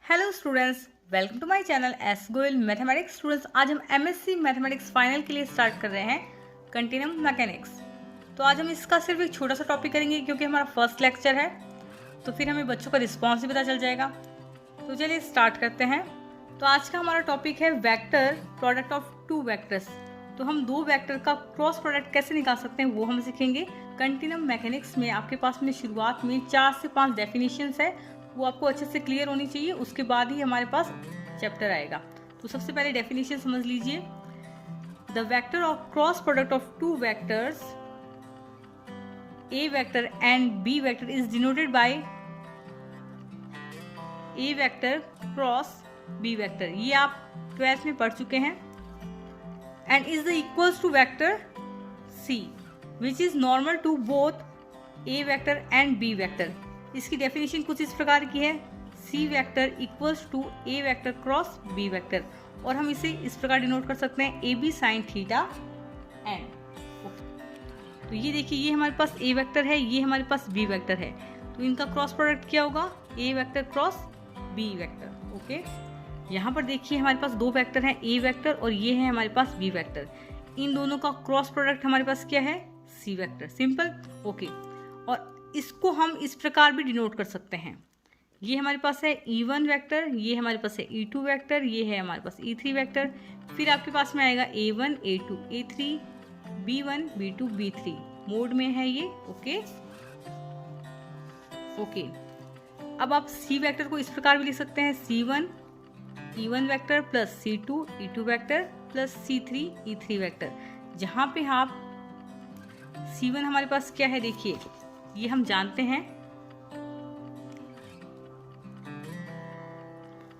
Hello students, welcome to my channel S Goyal mathematics. Students, आज हम MSc mathematics final के लिए स्टार्ट कर रहे हैं कंटिन्यूम मैकेनिक्स। तो आज हम इसका सिर्फ एक छोटा सा टॉपिक करेंगे क्योंकि हमारा फर्स्ट लेक्चर है, तो फिर हमें बच्चों का रिस्पॉन्स भी पता चल जाएगा। तो चलिए स्टार्ट करते हैं। तो आज का हमारा टॉपिक है vector product of two vectors. तो हम दो वेक्टर का क्रॉस प्रोडक्ट कैसे निकाल सकते हैं वो हम सीखेंगे। कंटिन्यूम मैकेनिक्स में आपके पास में शुरुआत में 4 से 5 डेफिनेशंस है, वो आपको अच्छे से क्लियर होनी चाहिए, उसके बाद ही हमारे पास चैप्टर आएगा। तो सबसे पहले डेफिनेशन समझ लीजिए। The vector of cross product of two vectors A vector and B vector is denoted by A vector cross B vector. ये आप 12th में पढ़ चुके हैं। And is the equals to vector C which is normal to both A vector and B vector. इसकी definition कुछ इस प्रकार की है, C vector equals to A vector cross B vector, और हम इसे इस प्रकार डिनोट कर सकते हैं A B sine theta N. तो ये देखिए, ये हमारे पास ए वेक्टर है, ये हमारे पास बी वेक्टर है, तो इनका क्रॉस प्रोडक्ट क्या होगा, A vector cross B vector. Okay, यहाँ पर देखिए हमारे पास दो वेक्टर हैं, ए वेक्टर और ये है हमारे पास बी वेक्टर। इन दोनों का क्रॉस प्रोडक्ट हमारे पास क्या है, सी वेक्टर। सिंपल। ओके, और इसको हम इस प्रकार भी डिनोट कर सकते हैं। ये हमारे पास है E1 वेक्टर, ये हमारे पास है E2 वेक्टर, ये है हमारे पास E3 वेक्टर। फिर आपके पास में आएगा A1 A2 A3 B1 B2 B3 mode में है ये। ओके ओके, अब आप C वेक्टर को इस प्रकार भी लिख सकते हैं, C1 E1 vector plus C2 E2 vector plus C3 E3 vector. जहाँ पे आप C1 हमारे पास क्या है, देखिए ये हम जानते हैं,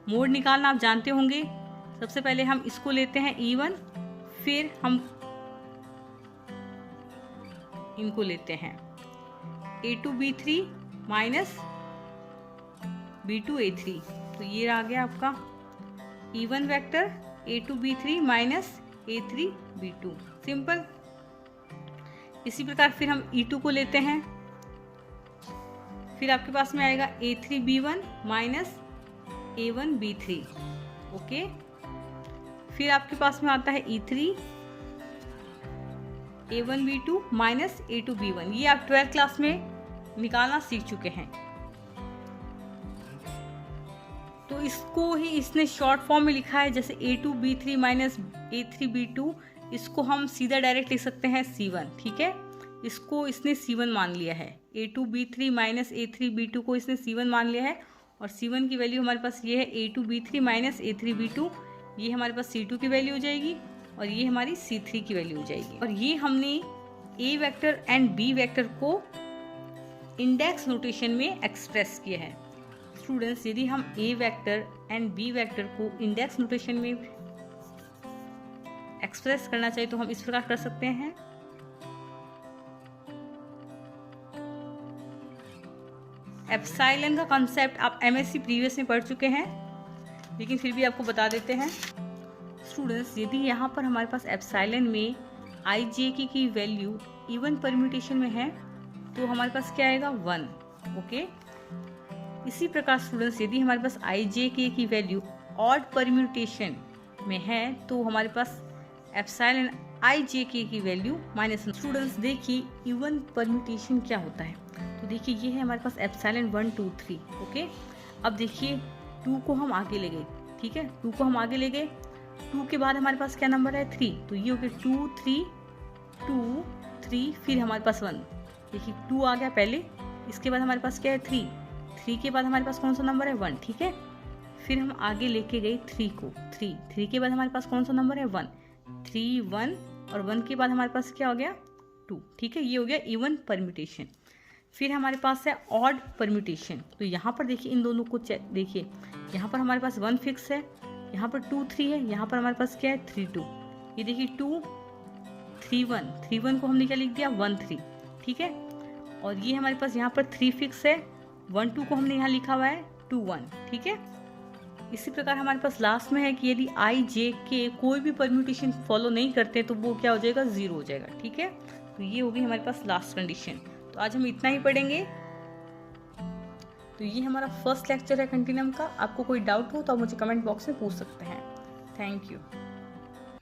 मोड निकालना आप जानते होंगे। सबसे पहले हम इसको लेते हैं E1, फिर हम इनको लेते हैं A2 B3 minus B2 A3। तो ये आ गया आपका E1 vector A2 B3 minus A3 B2। Simple. इसी प्रकार फिर हम E2 को लेते हैं, फिर आपके पास में आएगा A3 B1 minus A1 B3। Okay, फिर आपके पास में आता है E3 A1 B2 minus A2 B1। ये आप 12th क्लास में निकालना सीख चुके हैं। तो इसको ही इसने शॉर्ट फॉर्म में लिखा है, जैसे A2 B3 minus A3 B2, इसको हम सीधा डायरेक्ट लिख सकते हैं C1। ठीक है, इसको इसने C1 मान लिया है। A2 B3 minus A3 B2 को इसने C1 मान लिया है, और C1 की वैल्यू हमारे पास ये है A2 B3 minus A3 B2। ये हमारे पास C2 की वैल्यू हो जाएगी, और ये हमारी C3 की वैल्यू हो जाएगी। और ये हमने A vector and B vector को इंडेक्स नोटेशन में एक्सप्रेस किया है। स्टूडेंट्स, यदि हम A vector and B vector को इंडेक्स नोटेशन में एक्सप्रेस करना चाहिए तो हम इस प्रकार कर सकते हैं। एप्सिलॉन का कॉन्सेप्ट आप एमएससी प्रीवियस में पढ़ चुके हैं, लेकिन फिर भी आपको बता देते हैं। स्टूडेंट्स, यदि यहाँ पर हमारे पास एप्सिलॉन में आई जे की वैल्यू इवन परम्यूटेशन में है तो हमारे पास क्या आएगा, 1। ओके, इसी प्रकार स्टूडेंट्स, यदि हमारे पास आई जे की वैल्यू ऑड परम्यूटेशन में है तो हमारे पास एप्सिलॉन आई जे की वैल्यू -1। स्टूडेंट्स देखिए, इवन परम्यूटेशन क्या होता है, तो देखिए ये है हमारे पास एप्सिलॉन 1 2 3। ओके, अब देखिए 2 को हम आगे ले गए। ठीक है, 2 को हम आगे ले गए, 2 के बाद हमारे पास क्या नंबर है, 3। तो ये हो गया 2 3 2 3, फिर हमारे पास 1। देखिए 2 आ गया पहले, इसके बाद हमारे पास क्या है, 3 के बाद हमारे पास कौन सा नंबर है, 1। ठीक है, फिर हम आगे लेके गए 3 को, 3 के बाद हमारे पास कौन सा नंबर है, 1। 3 1 और 1 के बाद हमारे पास क्या हो गया, 2। ठीक है, ये हो गया इवन परम्यूटेशन। फिर हमारे पास है ऑड परम्यूटेशन। तो यहाँ पर देखिए इन दोनों को देखिए, यहाँ पर हमारे पास 1 फिक्स है, यहाँ पर 2 3 है, यहाँ पर हमारे पास क्या है, 3 2। ये देखिए 2 3 1 को हमने क्या लिख दिया, 1 3। ठीक है, और ये हमारे पास यहाँ पर 3 फिक्स है, 1 2 को हमने यहाँ लिखा हुआ है 2 1। ठीक है, इसी प्रकार हमारे पास लास्ट में है कि यदि आई जे के कोई भी परम्यूटेशन फॉलो नहीं करते तो वो क्या हो जाएगा, 0 हो जाएगा। ठीक है, तो ये होगी हमारे पास लास्ट कंडीशन। तो आज हम इतना ही पढ़ेंगे। तो ये हमारा फर्स्ट लेक्चर है कंटिन्यूम का। आपको कोई डाउट हो तो आप मुझे कमेंट बॉक्स में पूछ सकते हैं। Thank you.